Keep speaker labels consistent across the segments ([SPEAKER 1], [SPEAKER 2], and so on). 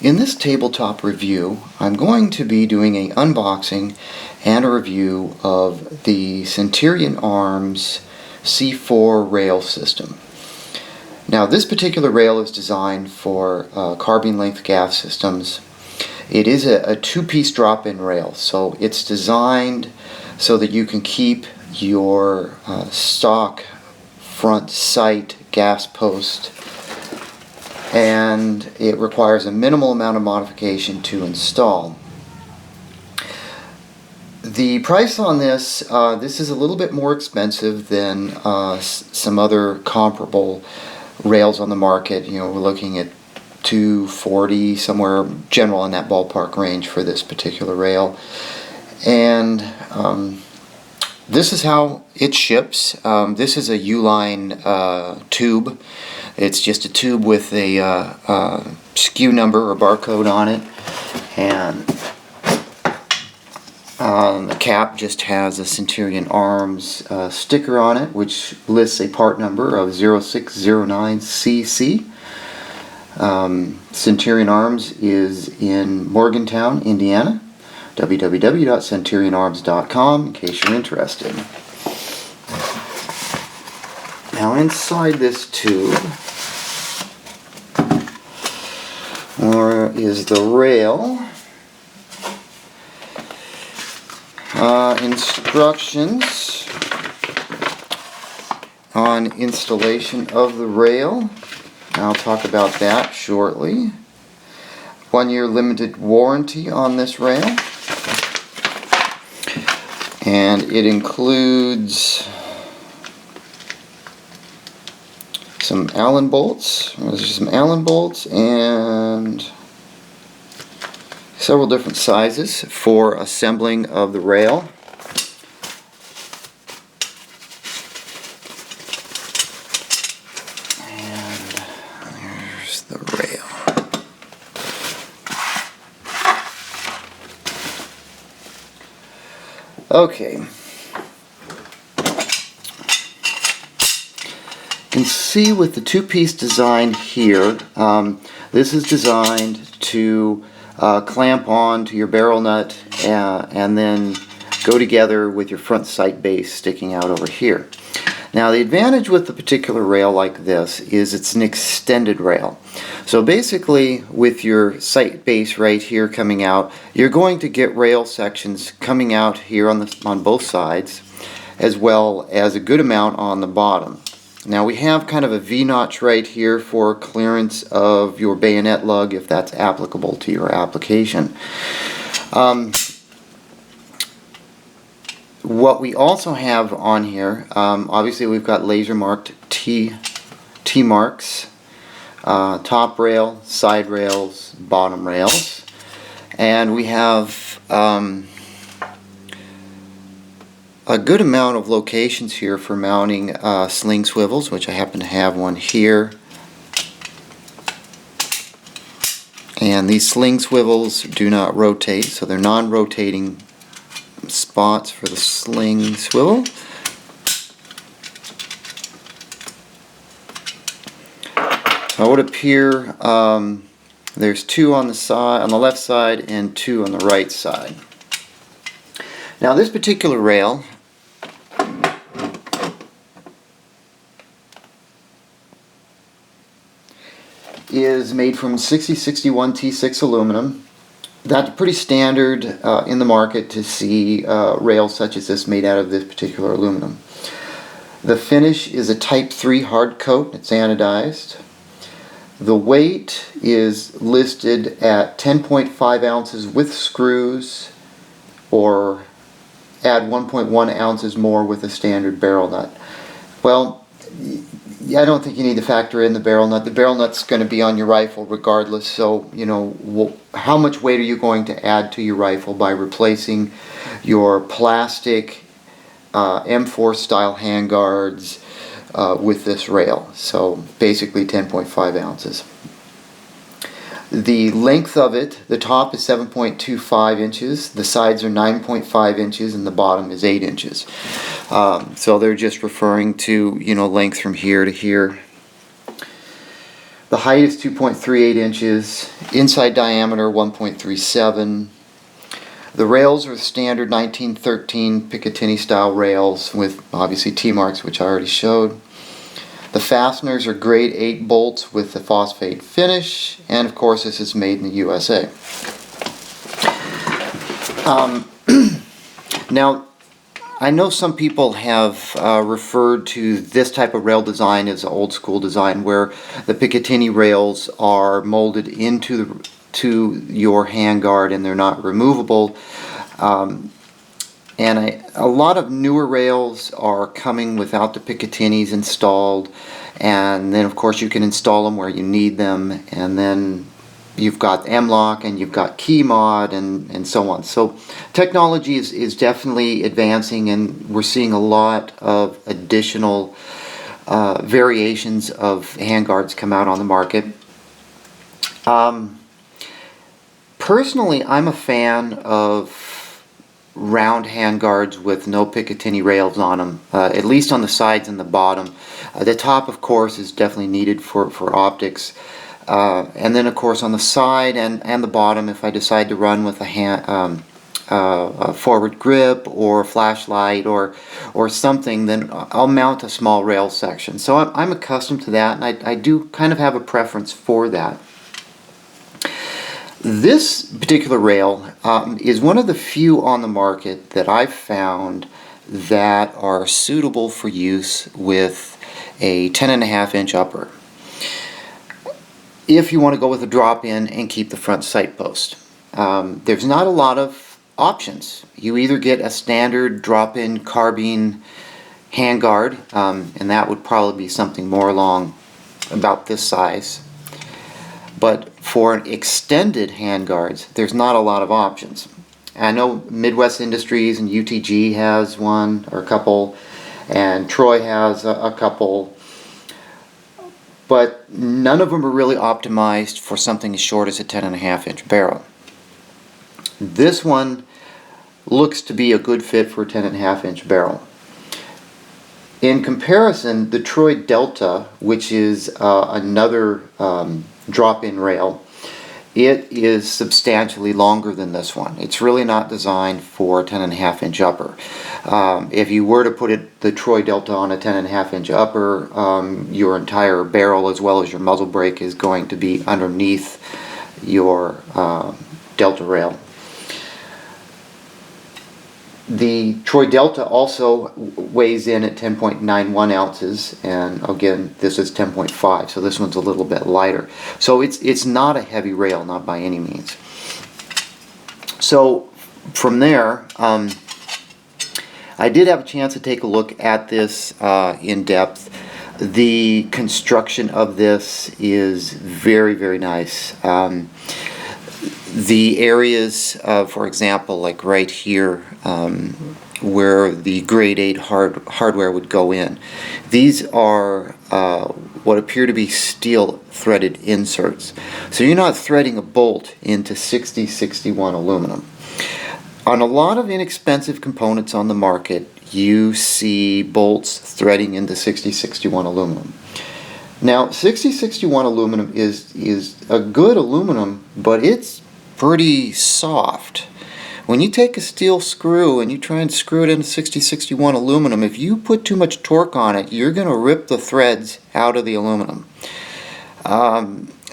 [SPEAKER 1] In this tabletop review, I'm going to be doing an unboxing and a review of the Centurion Arms C4 rail system. Now, this particular rail is designed for carbine length gas systems. It is a two-piece drop-in rail, so it's designed so that you can keep your stock front sight gas post, and it requires a minimal amount of modification to install. The price on this, this is a little bit more expensive than some other comparable rails on the market. You know, we're looking at $240, somewhere general in that ballpark range for this particular rail. And this is how it ships. This is a U-line tube. It's just a tube with a SKU number or barcode on it, and the cap just has a Centurion Arms sticker on it, which lists a part number of 0609CC. Centurion Arms is in Morgantown, Indiana. www.centurionarms.com in case you're interested. Now, inside this tube is the rail, instructions on installation of the rail. I'll talk about that shortly. 1-year limited warranty on this rail, and it includes some Allen bolts. There's some Allen bolts and several different sizes for assembling of the rail. And there's the rail. Okay. You can see with the two-piece design here, this is designed to clamp on to your barrel nut and then go together with your front sight base sticking out over here. Now, the advantage with the particular rail like this is it's an extended rail. So basically, with your sight base right here coming out, you're going to get rail sections coming out here on both sides, as well as a good amount on the bottom. Now, we have kind of a V-notch right here for clearance of your bayonet lug, if that's applicable to your application. What we also have on here, obviously we've got laser marked T marks, top rail, side rails, bottom rails, and we have a good amount of locations here for mounting sling swivels, which I happen to have one here. And these sling swivels do not rotate, so they're non-rotating spots for the sling swivel. It would appear there's two on the left side and two on the right side. Now, this particular rail is made from 6061 T6 aluminum. That's pretty standard in the market to see rails such as this made out of this particular aluminum. The finish is a Type 3 hard coat. It's anodized. The weight is listed at 10.5 ounces with screws, or add 1.1 ounces more with a standard barrel nut. Well, I don't think you need to factor in the barrel nut. The barrel nut's going to be on your rifle regardless, so you know, how much weight are you going to add to your rifle by replacing your plastic M4 style handguards with this rail? So basically 10.5 ounces. The length of it, the top is 7.25 inches, the sides are 9.5 inches, and the bottom is 8 inches. So they're just referring to, you know, length from here to here. The height is 2.38 inches, inside diameter 1.37. The rails are standard 1913 Picatinny style rails with obviously T-marks, which I already showed. The fasteners are grade 8 bolts with the phosphate finish, and of course this is made in the USA. Now, I know some people have referred to this type of rail design as old school design, where the Picatinny rails are molded into your handguard and they're not removable. And a lot of newer rails are coming without the Picatinnys installed, and then of course you can install them where you need them, and then you've got M-lock and you've got key mod and so on. So technology is definitely advancing, and we're seeing a lot of additional variations of handguards come out on the market. Personally, I'm a fan of round handguards with no Picatinny rails on them, at least on the sides and the bottom. The top, of course, is definitely needed for optics. And then of course on the side and the bottom, if I decide to run with a forward grip or a flashlight or something, then I'll mount a small rail section. So I'm accustomed to that, and I do kind of have a preference for that. This particular rail is one of the few on the market that I've found that are suitable for use with a 10.5 inch upper, if you want to go with a drop-in and keep the front sight post. There's not a lot of options. You either get a standard drop-in carbine handguard, and that would probably be something more along about this size. But for extended handguards, there's not a lot of options. I know Midwest Industries and UTG has one or a couple, and Troy has a couple, but none of them are really optimized for something as short as a 10.5 inch barrel. This one looks to be a good fit for a 10.5 inch barrel. In comparison, the Troy Delta, which is another drop-in rail, it is substantially longer than this one. It's really not designed for a 10.5 inch upper. If you were to put the Troy Delta on a 10.5 inch upper, your entire barrel as well as your muzzle brake is going to be underneath your Delta rail. The Troy Delta also weighs in at 10.91 ounces, and again this is 10.5, so this one's a little bit lighter. So it's not a heavy rail, not by any means. So from there, I did have a chance to take a look at this in depth. The construction of this is very, very nice. The areas, for example, like right here, where the grade 8 hardware would go in, these are what appear to be steel threaded inserts. So you're not threading a bolt into 6061 aluminum. On a lot of inexpensive components on the market, you see bolts threading into 6061 aluminum. Now, 6061 aluminum is a good aluminum, but it's pretty soft. When you take a steel screw and you try and screw it into 6061 aluminum, if you put too much torque on it, you're going to rip the threads out of the aluminum.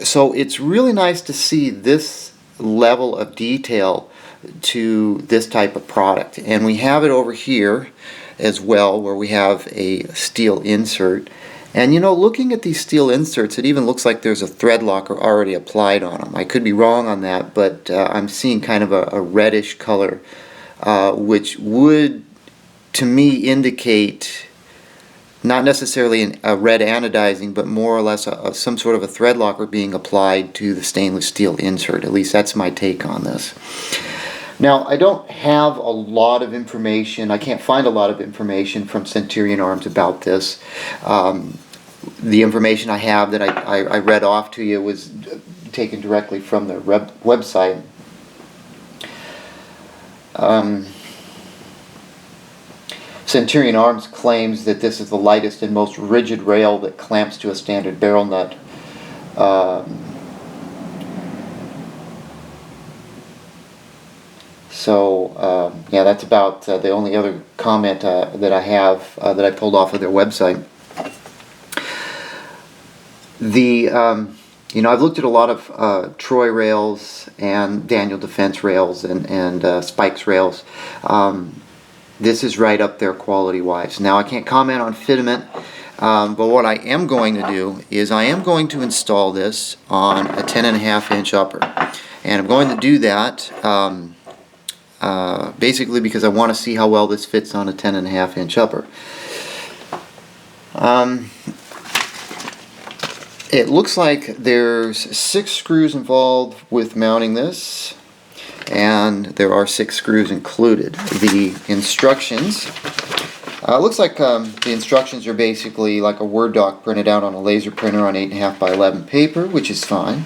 [SPEAKER 1] So it's really nice to see this level of detail to this type of product. And we have it over here as well, where we have a steel insert. And you know, looking at these steel inserts, it even looks like there's a thread locker already applied on them. I could be wrong on that, but I'm seeing kind of a reddish color, which would, to me, indicate not necessarily a red anodizing, but more or less some sort of a thread locker being applied to the stainless steel insert. At least that's my take on this. Now, I don't have a lot of information. I can't find a lot of information from Centurion Arms about this. The information I have that I read off to you was taken directly from their website. Centurion Arms claims that this is the lightest and most rigid rail that clamps to a standard barrel nut. Yeah, that's about the only other comment that I have that I pulled off of their website. I've looked at a lot of Troy rails and Daniel Defense rails and Spikes rails. This is right up there quality-wise. Now, I can't comment on fitment, but what I am going to do is I am going to install this on a 10.5-inch upper. And I'm going to do that basically because I want to see how well this fits on a 10.5-inch upper. It looks like there's 6 screws involved with mounting this, and there are 6 screws included. The instructions, looks like the instructions are basically like a Word doc printed out on a laser printer on 8.5 by 11 paper, which is fine.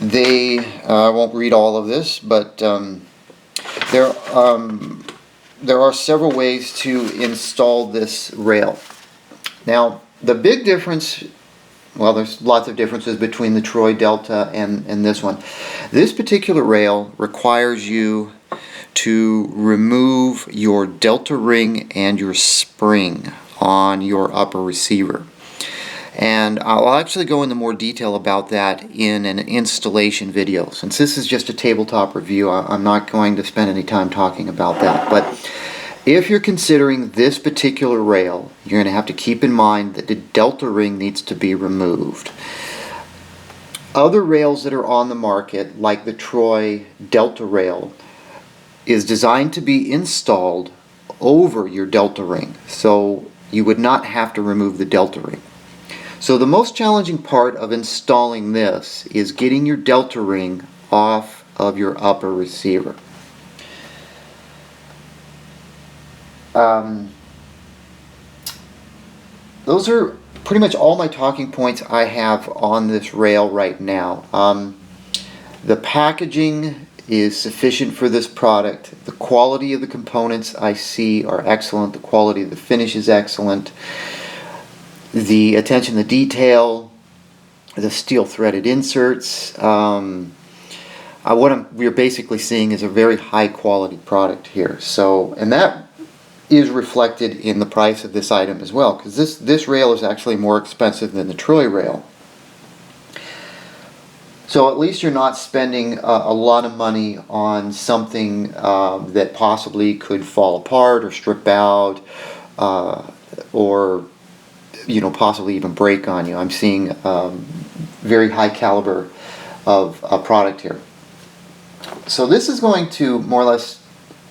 [SPEAKER 1] I won't read all of this, but there are several ways to install this rail. Now, the big difference, well, there's lots of differences between the Troy Delta and this one. This particular rail requires you to remove your delta ring and your spring on your upper receiver. And I'll actually go into more detail about that in an installation video. Since this is just a tabletop review, I'm not going to spend any time talking about that. But if you're considering this particular rail, you're going to have to keep in mind that the delta ring needs to be removed. Other rails that are on the market, like the Troy Delta rail, is designed to be installed over your delta ring, so you would not have to remove the delta ring. So the most challenging part of installing this is getting your delta ring off of your upper receiver. Those are pretty much all my talking points I have on this rail right now. The packaging is sufficient for this product. The quality of the components I see are excellent. The quality of the finish is excellent. The attention to detail, the steel threaded inserts, what we're basically seeing is a very high quality product here. So, and that is reflected in the price of this item as well, because this rail is actually more expensive than the Troy rail. So at least you're not spending a lot of money on something that possibly could fall apart or strip out or possibly even break on you. I'm seeing very high caliber of product here. So this is going to more or less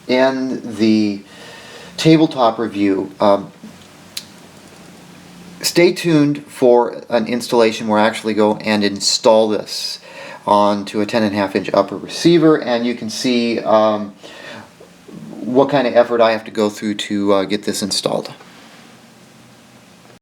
[SPEAKER 1] end the tabletop review. Stay tuned for an installation where I actually go and install this onto a 10.5-inch upper receiver, and you can see what kind of effort I have to go through to get this installed.